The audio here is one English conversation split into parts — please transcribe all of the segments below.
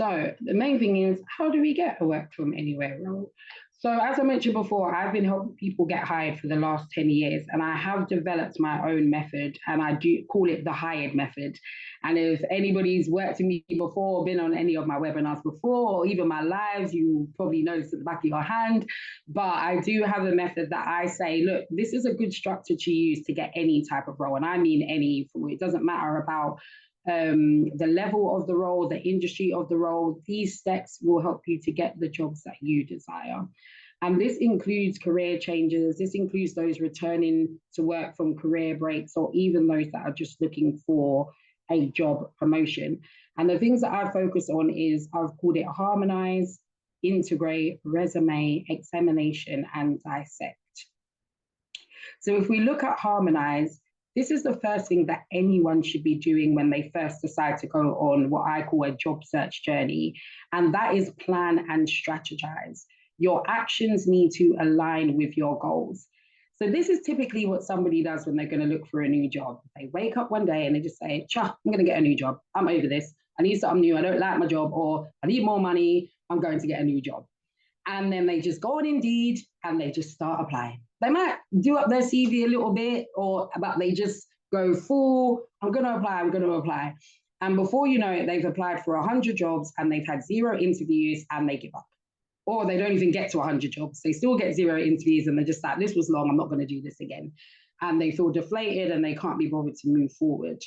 So the main thing is, how do we get a work from anywhere role? So as I mentioned before, I've been helping people get hired for the last 10 years, and I have developed my own method, and I do call it the hired method. And if anybody's worked with me before, or been on any of my webinars before, or even my lives, you probably notice at the back of your hand. But I do have a method that I say, look, this is a good structure to use to get any type of role. And I mean any, it doesn't matter about the level of the role, the industry of the role. These steps will help you to get the jobs that you desire. And this includes career changes. This includes those returning to work from career breaks, or even those that are just looking for a job promotion. And the things that I focus on is, I've called it harmonize, integrate, resume, examination, and dissect. So if we look at harmonize, this is the first thing that anyone should be doing when they first decide to go on what I call a job search journey, and that is plan and strategize. Your actions need to align with your goals. So this is typically what somebody does when they're going to look for a new job. They wake up one day and they just say, I'm going to get a new job. I'm over this. I need something new. I don't like my job, or I need more money. I'm going to get a new job. And then they just go on Indeed and they just start applying. They might do up their CV a little bit, but they just go full, I'm going to apply. And before you know it, they've applied for 100 jobs and they've had 0 interviews and they give up. Or they don't even get to 100 jobs. They still get 0 interviews and they're just like, this was long, I'm not going to do this again. And they feel deflated and they can't be bothered to move forward.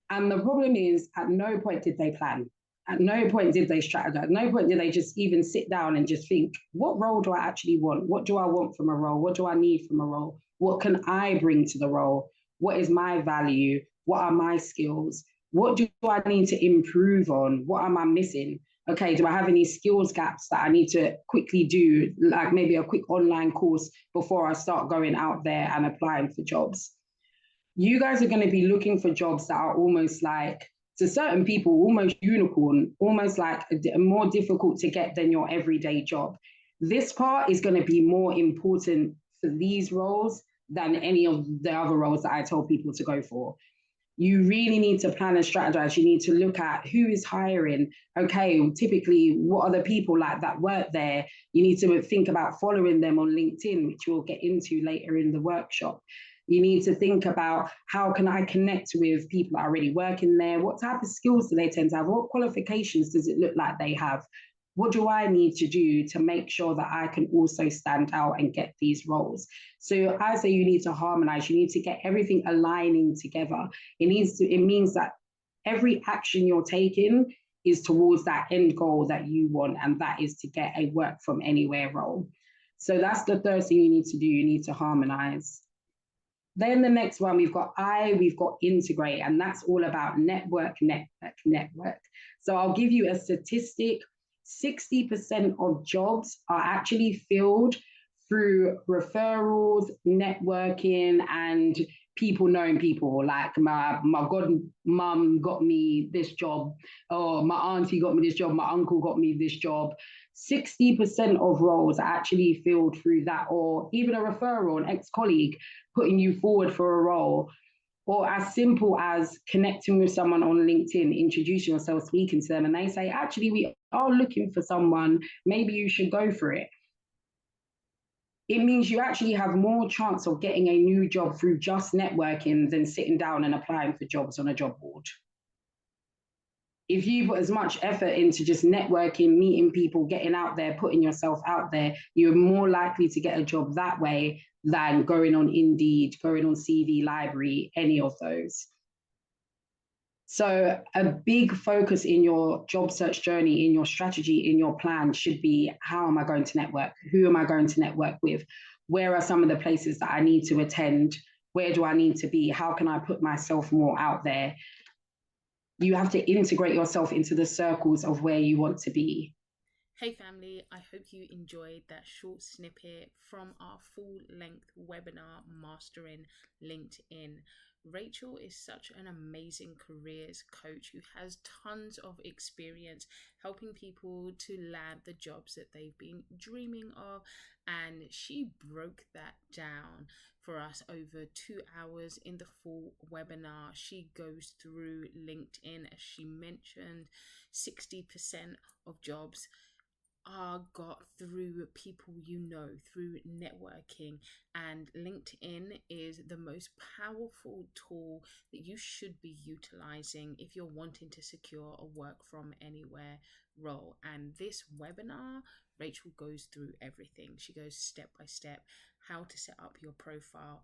And the problem is, at no point did they plan. At no point did they strategize. At no point did they just even sit down and just think, what role do I actually want? What do I want from a role? What do I need from a role? What can I bring to the role? What is my value? What are my skills? What do I need to improve on? What am I missing? Okay, do I have any skills gaps that I need to quickly do, like maybe a quick online course before I start going out there and applying for jobs? You guys are going to be looking for jobs that are almost like, to certain people, almost unicorn, almost like more difficult to get than your everyday job. This part is going to be more important for these roles than any of the other roles that I tell people to go for. You really need to plan and strategize. You need to look at who is hiring. Okay, typically, what are the people like that work there? You need to think about following them on LinkedIn, which we'll get into later in the workshop. You need to think about, how can I connect with people that are already working there? What type of skills do they tend to have? What qualifications does it look like they have? What do I need to do to make sure that I can also stand out and get these roles? So I say you need to harmonize. You need to get everything aligning together. It means that every action you're taking is towards that end goal that you want, and that is to get a work from anywhere role. So that's the third thing you need to do. You need to harmonize. Then the next one, we've got integrate, and that's all about network. So I'll give you a statistic. 60% of jobs are actually filled through referrals, networking, and people knowing people. Like my godmum got me this job, or my auntie got me this job, my uncle got me this job. 60% of roles are actually filled through that, or even a referral, an ex-colleague putting you forward for a role, or as simple as connecting with someone on LinkedIn, introducing yourself, speaking to them, and they say, actually, we are looking for someone, maybe you should go for it. It means you actually have more chance of getting a new job through just networking than sitting down and applying for jobs on a job board. If you put as much effort into just networking, meeting people, getting out there, putting yourself out there, you're more likely to get a job that way than going on Indeed, going on CV Library, any of those. So a big focus in your job search journey, in your strategy, in your plan should be, how am I going to network? Who am I going to network with? Where are some of the places that I need to attend? Where do I need to be? How can I put myself more out there? You have to integrate yourself into the circles of where you want to be. Hey family, I hope you enjoyed that short snippet from our full-length webinar, Mastering LinkedIn. Rachel is such an amazing careers coach who has tons of experience helping people to land the jobs that they've been dreaming of. And she broke that down for us over 2 hours in the full webinar. She goes through LinkedIn, as she mentioned, 60% of jobs are got through people you know, through networking, and LinkedIn is the most powerful tool that you should be utilizing if you're wanting to secure a work from anywhere role. And this webinar, Rachel goes through everything. She goes step by step, how to set up your profile,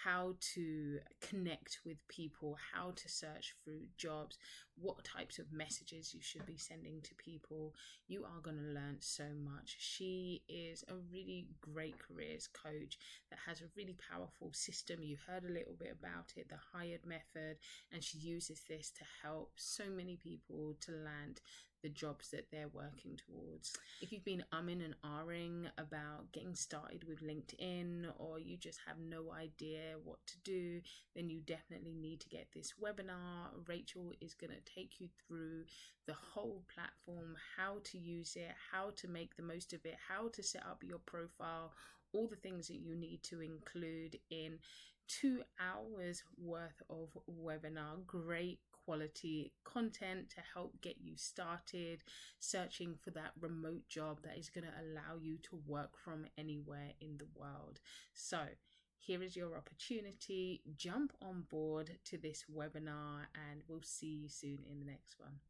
how to connect with people, how to search through jobs, what types of messages you should be sending to people. You are going to learn so much. She is a really great careers coach that has a really powerful system. You heard a little bit about it, the hired method, and she uses this to help so many people to land the jobs that they're working towards. If you've been umming and ahhing about getting started with LinkedIn, or you just have no idea what to do, then you definitely need to get this webinar. Rachel is going to take you through the whole platform, how to use it, how to make the most of it, how to set up your profile, all the things that you need to include in 2 hours worth of webinar. Great quality content to help get you started searching for that remote job that is going to allow you to work from anywhere in the world. So here is your opportunity. Jump on board to this webinar and we'll see you soon in the next one.